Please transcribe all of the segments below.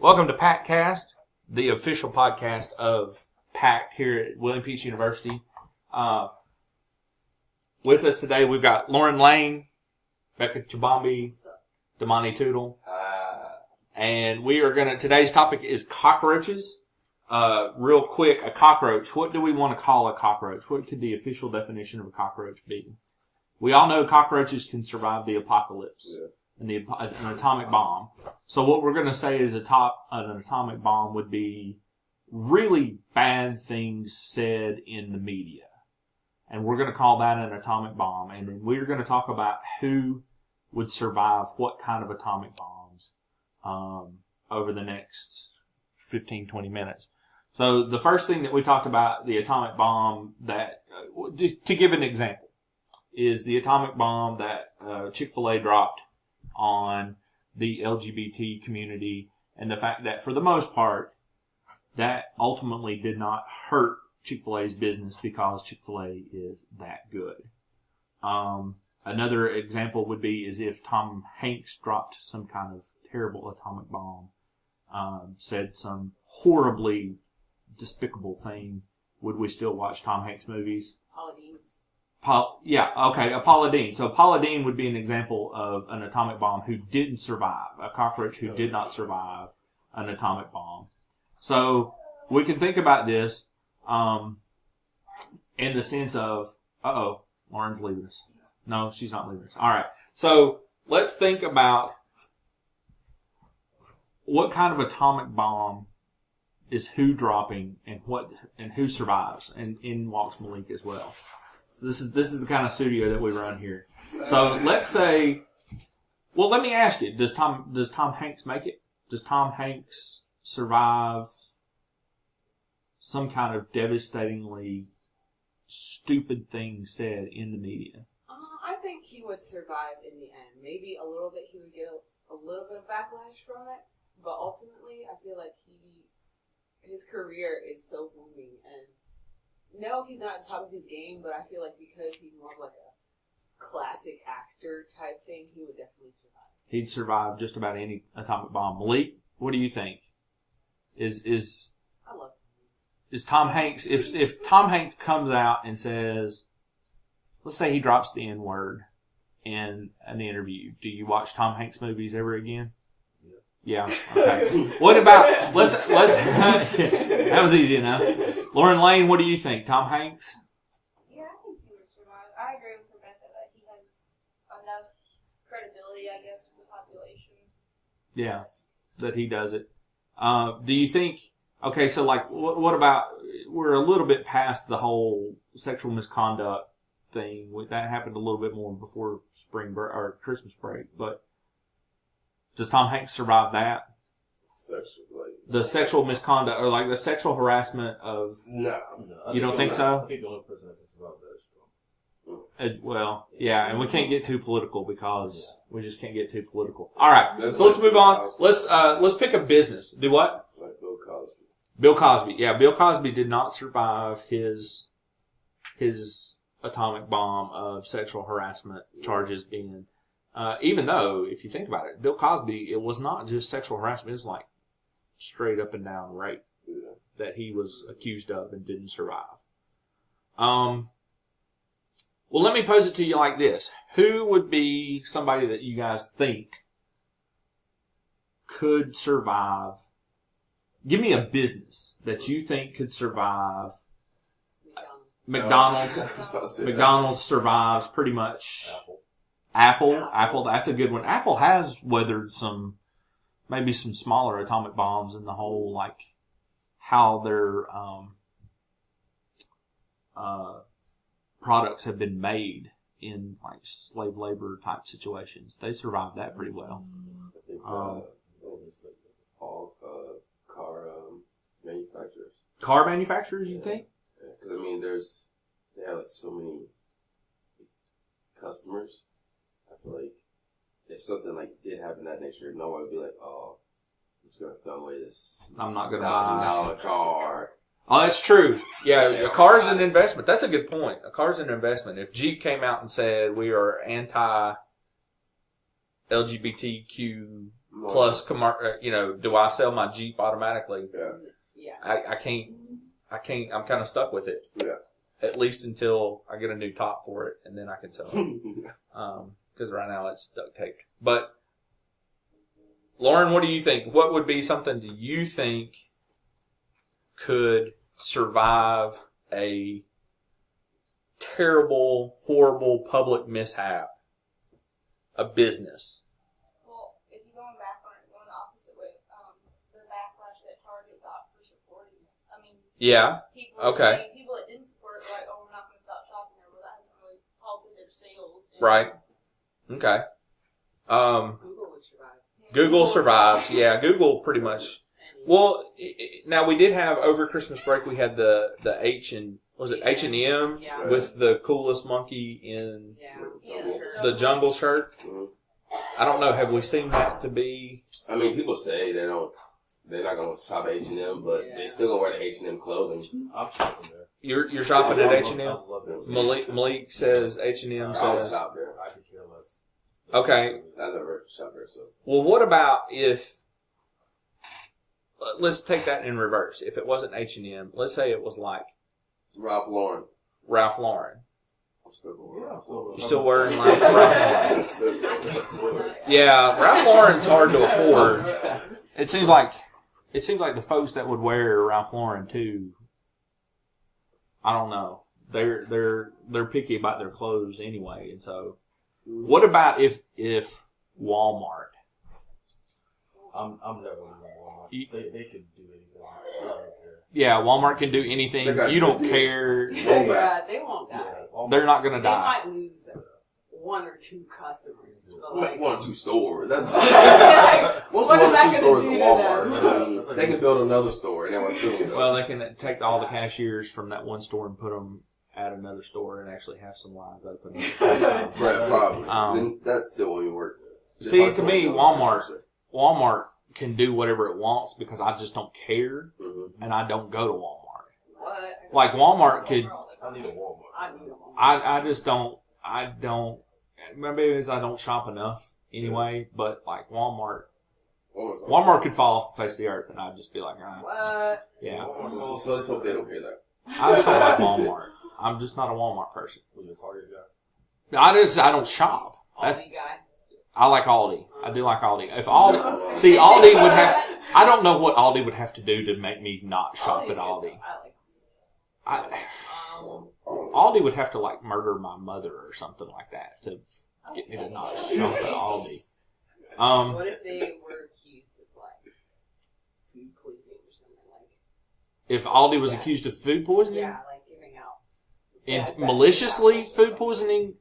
Welcome to PACtCast, the official podcast of PACT here at William Peace University. With us today, we've got Lauren Lane, Becca Chibambi, Damani Tootle, and we are going to, today's topic is cockroaches. Real quick, a cockroach. What do we want to call a cockroach? What could the official definition of a cockroach be? We all know cockroaches can survive the apocalypse. Yeah. And an atomic bomb. So what we're going to say is an atomic bomb would be really bad things said in the media. And we're going to call that an atomic bomb. And then we're going to talk about who would survive what kind of atomic bombs over the next 15, 20 minutes. So the first thing that we talked about, the atomic bomb that, to give an example, is the atomic bomb that Chick Fil A dropped on the LGBT community, and the fact that for the most part that ultimately did not hurt Chick-fil-A's business because Chick-fil-A is that good. Another example would be is if Tom Hanks dropped some kind of terrible atomic bomb, said some horribly despicable thing, would we still watch Tom Hanks movies? Paula Deen. So Paula Deen would be an example of an atomic bomb who didn't survive, a cockroach who did not survive an atomic bomb. So we can think about this in the sense of, Lauren's leaving us. No, she's not leaving us. All right. So let's think about what kind of atomic bomb is who dropping and who survives, and in walks Malik as well. So this is the kind of studio that we run here. So let's say, well, let me ask you: Does Tom Hanks make it? Does Tom Hanks survive some kind of devastatingly stupid thing said in the media? I think he would survive in the end. Maybe a little bit. He would get a little bit of backlash from it, but ultimately, I feel like his career is so booming and. No, he's not at the top of his game, but I feel like because he's more of like a classic actor type thing, he would definitely survive. He'd survive just about any atomic bomb. Malik, what do you think? Is Tom Hanks, if Tom Hanks comes out and says, let's say he drops the N-word in an interview, do you watch Tom Hanks movies ever again? Yeah. Okay. What about, let's, that was easy enough. Lauren Lane, what do you think? Tom Hanks? Yeah, I think he would survive. I agree with Rebecca that he has enough credibility, I guess, with the population. Yeah, that he does it. Do you think, okay, so like, what about, we're a little bit past the whole sexual misconduct thing. That happened a little bit more before spring break, or Christmas break, but does Tom Hanks survive that? The sexual misconduct, or like the sexual harassment of... No. You don't think so? I think the only person that can survive that is Trump. Well, yeah, and we can't get too political because we just can't get too political. All right, so let's move on. Let's pick a business. Do what? Like Bill Cosby. Bill Cosby. Yeah, Bill Cosby did not survive his atomic bomb of sexual harassment charges being... even though, if you think about it, Bill Cosby, it was not just sexual harassment, it was like straight up and down rape that he was accused of and didn't survive. Well, let me pose it to you like this. Who would be somebody that you guys think could survive? Give me a business that you think could survive. McDonald's. McDonald's survives pretty much. Apple, that's a good one. Apple has weathered maybe some smaller atomic bombs in the whole, like, how their, products have been made in, like, slave labor type situations. They survived that pretty well. I think, all, car, manufacturers. Car manufacturers, you think? Yeah, because, I mean, they have, like, so many customers. I feel like if something like did happen that next year, no one would be like, "Oh, I'm just gonna throw away this. I'm not gonna buy $1,000 car." Oh, that's true. Yeah, a car's an investment. That's a good point. A car's an investment. If Jeep came out and said we are anti LGBTQ plus, do I sell my Jeep automatically? Yeah. Yeah. I can't, I'm kind of stuck with it. Yeah. At least until I get a new top for it, and then I can sell it. Because right now it's duct taped. But, Lauren, what do you think? What would be something do you think could survive a terrible, horrible public mishap? A business. Well, if you're going back on it, going the opposite way, the backlash that Target got for supporting it. I mean, Yeah. people that didn't support it were like, oh, we're not going to stop shopping there. Well, that hasn't really halted their sales. Right. Okay. Google would survive. Google survives. Yeah, Google pretty much. Well, now we did have over Christmas break. We had the H&M Yeah. with the coolest monkey in Yeah. the jungle shirt. I don't know. Have we seen that to be? I mean, people say they're not gonna shop at H&M, but they still gonna wear the H&M clothing. I'm shopping there. You're shopping at H&M. I love it. Malik says H&M I don't says. shop there. I could care less. Okay. I never shop there, so. Well, what about if? Let's take that in reverse. If it wasn't H&M, let's say it was like It's Ralph Lauren. Ralph Lauren. I'm still going Ralph Lauren. You still wearing like Ralph Lauren? Yeah, Ralph Lauren's hard to afford. It seems like the folks that would wear Ralph Lauren too. I don't know. They're picky about their clothes anyway, and so. What about if Walmart? I'm never going to Walmart. They can do anything. I don't care. Yeah, Walmart can do anything. You don't care. Yeah, they won't die. They're not going to They die. might lose 1 or 2 customers. But like, 1 or 2 stores. That's what's what 1 is or that 2 gonna stores do in to Walmart? them? They can build another store and everyone's still Well, they can take all the cashiers from that one store and put them at another store and actually have some lines open. Right, probably. Then that still won't work. See, to me, Walmart can do whatever it wants because I just don't care, and I don't go to Walmart. what? Like Walmart could. I need a Walmart. I need a Walmart. I just don't. I don't. Maybe it's I don't shop enough anyway. But like Walmart could fall off the face of the earth, and I'd just be like, What? yeah. Let's hope they don't hear that. I just don't like Walmart. I'm just not a Walmart person. You're a Target guy. I don't shop. Aldi guy. I like Aldi. I do like Aldi. If Aldi, see, Aldi would have. I don't know what Aldi would have to do to make me not shop at Aldi. I like. Aldi would have to like murder my mother or something like that to get me to not shop at Aldi. What if they were accused of like food poisoning or something like? If Aldi was accused of food poisoning, Yeah, like giving out. and maliciously food poisoning,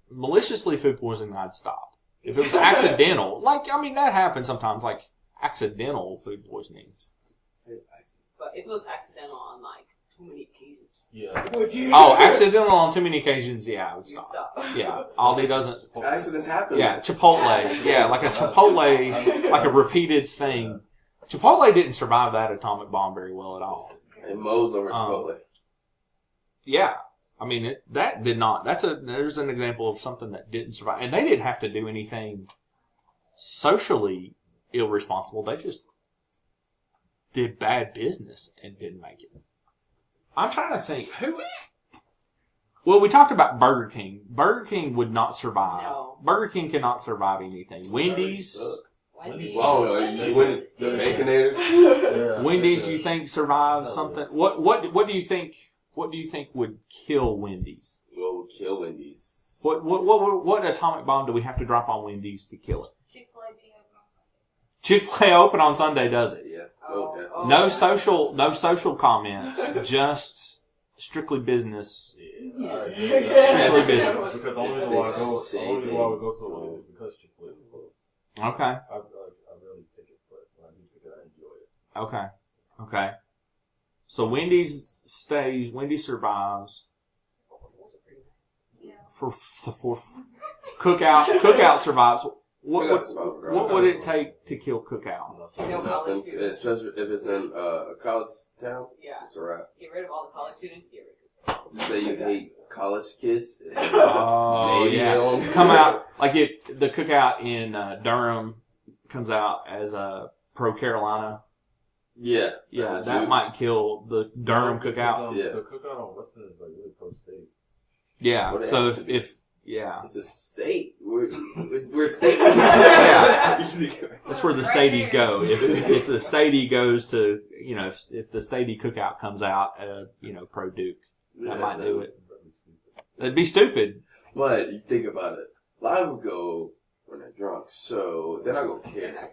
I'd stop. If it was accidental, that happens sometimes, like accidental food poisoning. But if it was accidental on like too many occasions, Yeah. would you? Oh, accidental on too many occasions, yeah, I would You'd stop. stop. Yeah, Aldi doesn't. Accidents happen. Yeah, Chipotle. Yeah, like a Chipotle, like a repeated thing. Chipotle didn't survive that atomic bomb very well at all. And Moe's over Chipotle. Yeah. I mean, that did not. There's an example of something that didn't survive. And they didn't have to do anything socially irresponsible. They just did bad business and didn't make it. I'm trying to think. Well, we talked about Burger King. Burger King would not survive. No. Burger King cannot survive anything. Wendy's. Wendy's. Wow, the Baconator. Yeah. Wendy's, you think survives something? What do you think? What do you think would kill Wendy's? What would kill Wendy's? What atomic bomb do we have to drop on Wendy's to kill it? Chick Fil A being open on Sunday. Chick-fil-A open on Sunday, does it? Yeah. Oh, oh. No social comments, just strictly business. Yeah. Strictly business. Because the only reason why I would go to Wendy's is because Chick Fil A is closed. Okay. I really pick it, but when I do pick it, I enjoy it. Okay. So Wendy's stays. Wendy's survives. Yeah. For the fourth Cookout survives. What would it take to kill Cookout? No college students. Especially if it's in a college town. Yeah. It's a wrap. Get rid of all the college students. Get rid of Just say you hate college kids. Oh Maybe yeah. they'll- Come out like the Cookout in Durham comes out as a pro Carolina. Yeah. Yeah, that might kill the Durham cookout. The cookout on Western is like really pro state. Yeah, so if it's a state. We're state. Yeah, that's where the stadies go. If the statey goes to, if the statey cookout comes out, pro Duke, that might do it. That'd be stupid. But you think about it. A lot of people go when they're drunk, so they're not gonna care.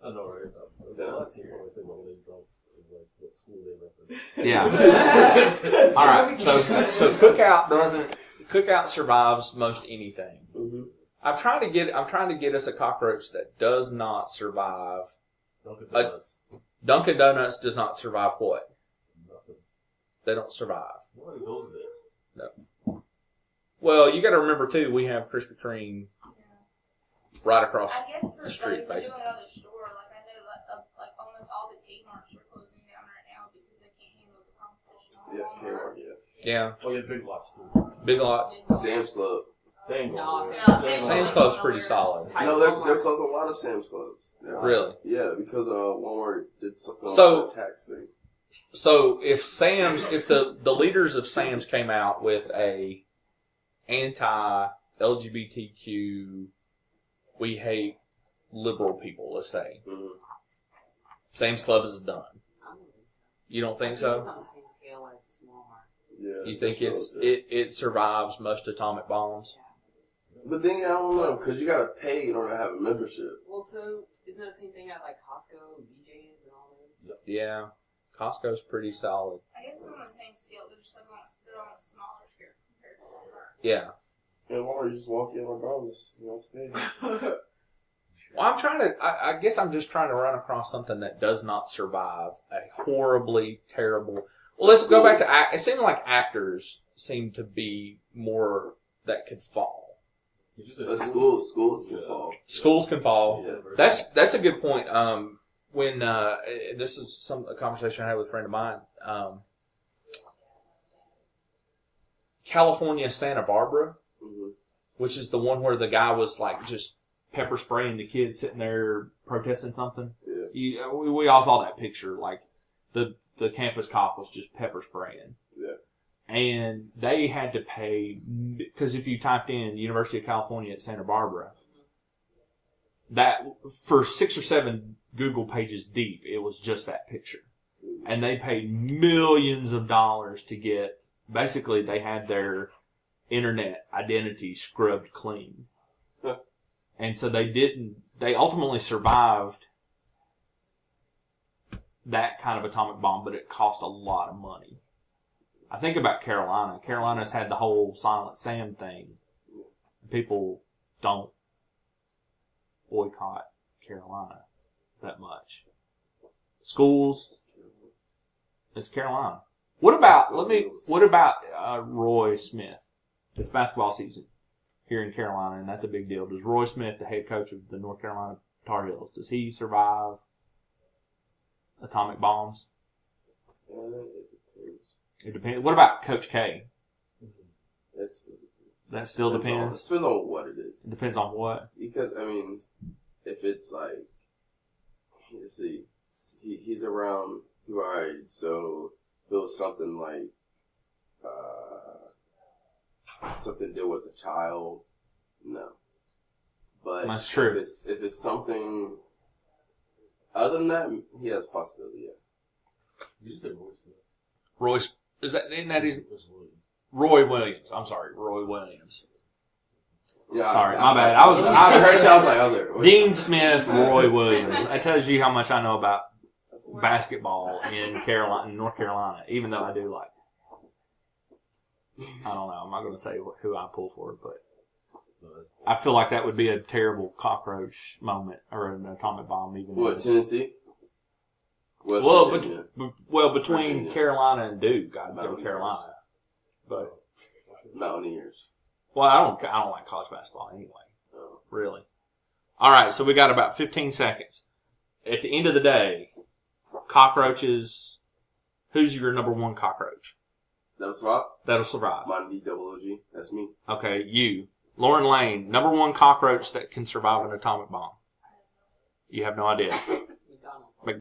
I know, right? A lot of people always think when they're drunk, like what school they represent. Yeah. All right. So cookout survives most anything. Mm-hmm. I'm trying to get us a cockroach that does not survive. Dunkin' Donuts. Dunkin' Donuts does not survive what? Nothing. They don't survive. Nobody goes there. No. Well, you got to remember too. We have Krispy Kreme right across I guess for the street, like, basically. doing another store, like I know like almost all the Kmart's are closing down right now because they can't handle the competition. Yeah, Kmart, Yeah. Oh yeah, Big Lots too. Big Lots. Sam's Club. They ain't No, going there. Sam's Club's pretty solid. No, they're closing a lot of Sam's Clubs. Yeah. Really? Yeah, because Walmart did something So- on the tax thing. So if the leaders of Sam's came out with a anti-LGBTQ, we hate liberal people, let's say, Mm-hmm. Sam's Club is done. You don't think It's so? on the same scale as Walmart. Yeah. You think that's it survives most atomic bombs? But then I don't know, because you gotta pay in order to have a membership. Well, so isn't that the same thing at like Costco and BJ's and all those? Yeah. Costco's pretty solid. I guess they're on the same scale. They're just like they're on a smaller scale compared to Walmart. Yeah. And Walmart, you just walk in regardless. You don't have to pay. Well, I guess I'm just trying to run across something that does not survive a horribly terrible. Well, let's go back to it seemed like actors seem to be more that could fall. Schools can fall. Schools can fall. Yeah. That's a good point. When this is a conversation I had with a friend of mine. California, Santa Barbara, Mm-hmm. which is the one where the guy was like just pepper spraying the kids sitting there protesting something. Yeah. We all saw that picture. Like the campus cop was just pepper spraying. Yeah. And they had to pay, because if you typed in University of California at Santa Barbara, that for 6 or 7 Google pages deep, it was just that picture. And they paid millions of dollars to get, basically they had their internet identity scrubbed clean. Huh. And so they ultimately survived that kind of atomic bomb, but it cost a lot of money. I think about Carolina. Carolina's had the whole Silent Sam thing. People don't boycott Carolina that much. Schools, it's Carolina. What about Roy Smith? It's basketball season here in Carolina, and that's a big deal. Does Roy Smith, the head coach of the North Carolina Tar Heels, does he survive atomic bombs? It depends. It depends. What about Coach K? That still It depends. depends on what it is. It depends on what. Because, I mean, if it's like, let's see, he's around, right, so if it was something like, something to do with a child, no. But that's true. If it's something other than that, he has a possibility, yeah. You just say Roy Smith. Isn't that his Roy Williams? I'm sorry, Roy Williams. Yeah, Sorry, my bad. I heard it. I was like, Dean Smith, Roy Williams. That tells you how much I know about basketball in North Carolina. Even though I do like, I don't know. I'm not going to say who I pull for, but I feel like that would be a terrible cockroach moment or an atomic bomb. Even what, Tennessee? Well, Virginia. between Virginia. Carolina and Duke, I'd go Mountaineers. Carolina. But Mountaineers. well, I don't like college basketball anyway. Oh. Really. All right, so we got about 15 seconds. At the end of the day, cockroaches. Who's your number one cockroach That'll swap? that'll survive? My D-double-O-G. That's me. Okay, you. Lauren Lane, number one cockroach that can survive an atomic bomb. You have no idea.